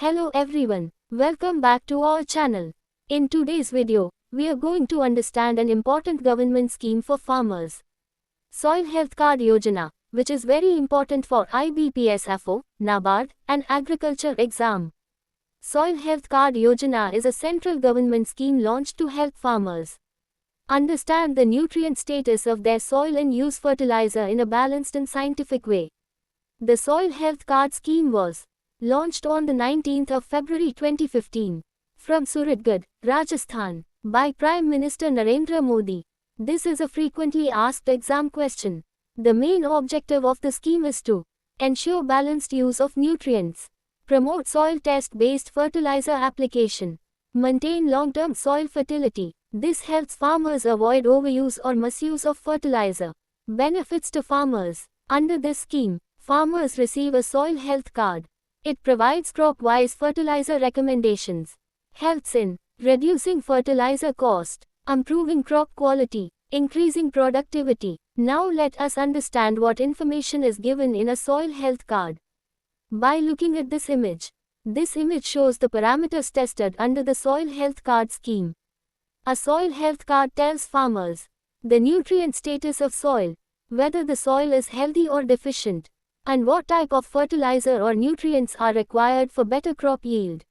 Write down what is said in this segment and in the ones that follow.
Hello everyone, welcome back to our channel. In today's video, we are going to understand an important government scheme for farmers. Soil Health Card Yojana, which is very important for IBPS-FO, NABARD, and agriculture exam. Soil Health Card Yojana is a central government scheme launched to help farmers understand the nutrient status of their soil and use fertilizer in a balanced and scientific way. The Soil Health Card scheme was launched on the 19th of February 2015 from Suratgarh, Rajasthan, by Prime Minister Narendra Modi. This is a frequently asked exam question. The main objective of the scheme is to ensure balanced use of nutrients, promote soil test-based fertilizer application, maintain long-term soil fertility. This helps farmers avoid overuse or misuse of fertilizer. Benefits to farmers. Under this scheme, farmers receive a soil health card. It provides crop-wise fertilizer recommendations, helps in reducing fertilizer cost, improving crop quality, increasing productivity. Now let us understand what information is given in a soil health card. By looking at this image shows the parameters tested under the soil health card scheme. A soil health card tells farmers the nutrient status of soil, whether the soil is healthy or deficient, and what type of fertilizer or nutrients are required for better crop yield.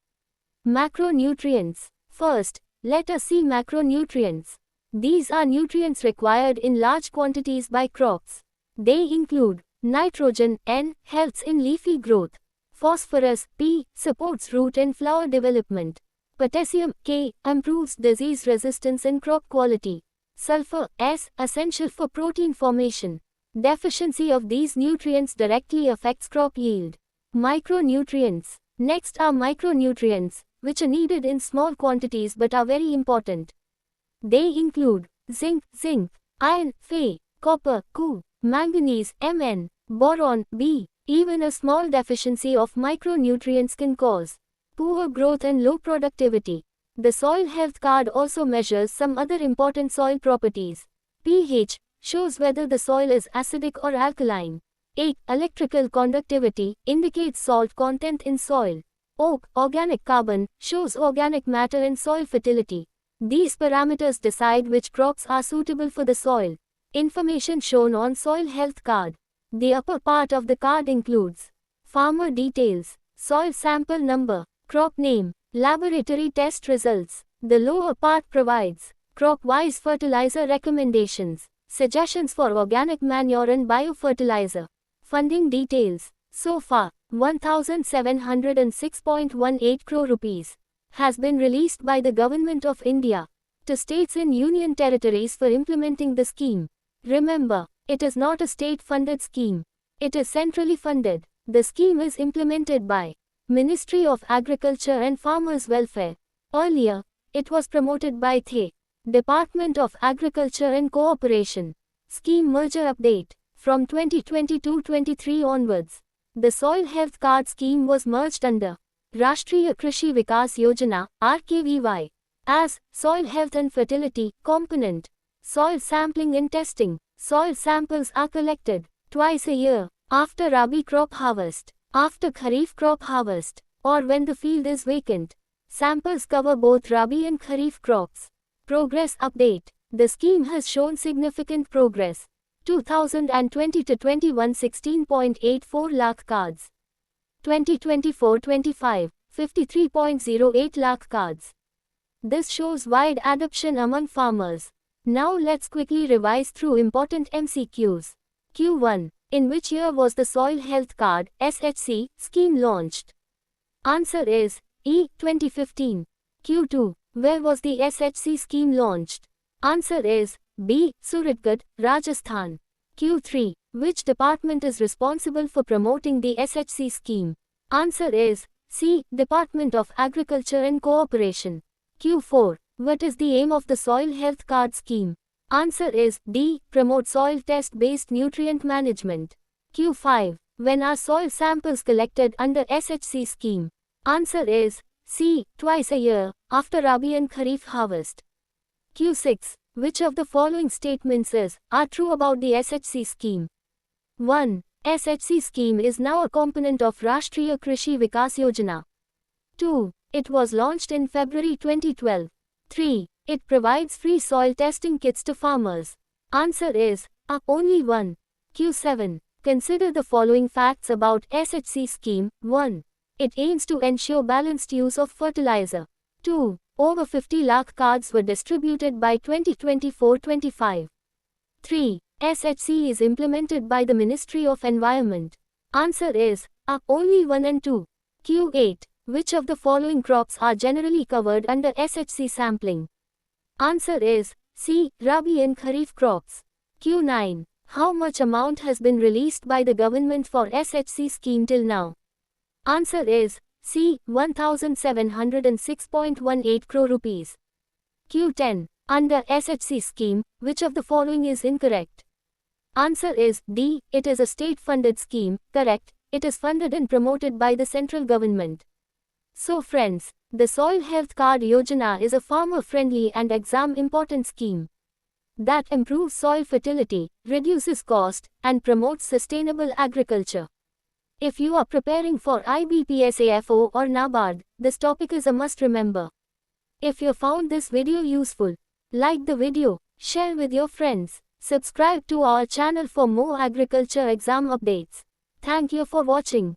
Macronutrients. First, let us see macronutrients. These are nutrients required in large quantities by crops. They include nitrogen, N, helps in leafy growth; phosphorus, P, supports root and flower development; potassium, K, improves disease resistance and crop quality; sulfur, S, essential for protein formation. Deficiency of these nutrients directly affects crop yield. Micronutrients. Next are micronutrients, which are needed in small quantities but are very important. They include zinc, iron, Fe, copper, Cu, manganese, Mn, boron, B. Even a small deficiency of micronutrients can cause poor growth and low productivity. The Soil Health Card also measures some other important soil properties. pH shows whether the soil is acidic or alkaline. 8. Electrical conductivity indicates salt content in soil. Organic carbon shows organic matter and soil fertility. These parameters decide which crops are suitable for the soil. Information shown on Soil Health Card. The upper part of the card includes farmer details, soil sample number, crop name, laboratory test results. The lower part provides crop-wise fertilizer recommendations, suggestions for organic manure and biofertilizer. Funding details. So far, 1,706.18 crore rupees has been released by the Government of India to states and union territories for implementing the scheme. Remember, it is not a state-funded scheme. It is centrally funded. The scheme is implemented by Ministry of Agriculture and Farmers Welfare. Earlier, it was promoted by THE Department of Agriculture and Cooperation. Scheme merger update. From 2022-23 onwards, the Soil Health Card scheme was merged under Rashtriya Krishi Vikas Yojana (RKVY) as Soil Health and Fertility component. Soil sampling and testing. Soil samples are collected twice a year, after Rabi crop harvest, after Kharif crop harvest, or when the field is vacant. Samples cover both Rabi and Kharif crops. Progress update. The scheme has shown significant progress. 2020 to 21 16.84 lakh cards. 2024-25 53.08 lakh cards. This shows wide adoption among farmers. Now let's quickly revise through important MCQs. Q1. In which year was the Soil Health Card (SHC) scheme launched? Answer is E. 2015. Q2. Where was the SHC scheme launched? Answer is B. Suratgarh, Rajasthan. Q3. Which department is responsible for promoting the SHC scheme? Answer is C. Department of Agriculture and Cooperation. Q4. What is the aim of the Soil Health Card scheme? Answer is D. Promote soil test-based nutrient management. Q5. When are soil samples collected under SHC scheme? Answer is C. Twice a year, after Rabi and Kharif harvest. Q6. Which of the following statements are true about the SHC scheme? 1. SHC scheme is now a component of Rashtriya Krishi Vikas Yojana. 2. It was launched in February 2012. 3. It provides free soil testing kits to farmers. Answer is A. Only 1. Q7. Consider the following facts about SHC scheme. 1. It aims to ensure balanced use of fertilizer. 2. Over 50 lakh cards were distributed by 2024-25. 3. SHC is implemented by the Ministry of Environment. Answer is A. Only 1 and 2. Q8. Which of the following crops are generally covered under SHC sampling? Answer is C. Rabi and Kharif crops. Q9. How much amount has been released by the government for SHC scheme till now? Answer is C. 1706.18 crore rupees. Q10. Under SHC scheme, which of the following is incorrect? Answer is D. It is a state-funded scheme. Correct. It is funded and promoted by the central government. So friends, the Soil Health Card Yojana is a farmer-friendly and exam-important scheme that improves soil fertility, reduces cost, and promotes sustainable agriculture. If you are preparing for IBPSAFO or NABARD, this topic is a must remember. If you found this video useful, like the video, share with your friends, subscribe to our channel for more agriculture exam updates. Thank you for watching.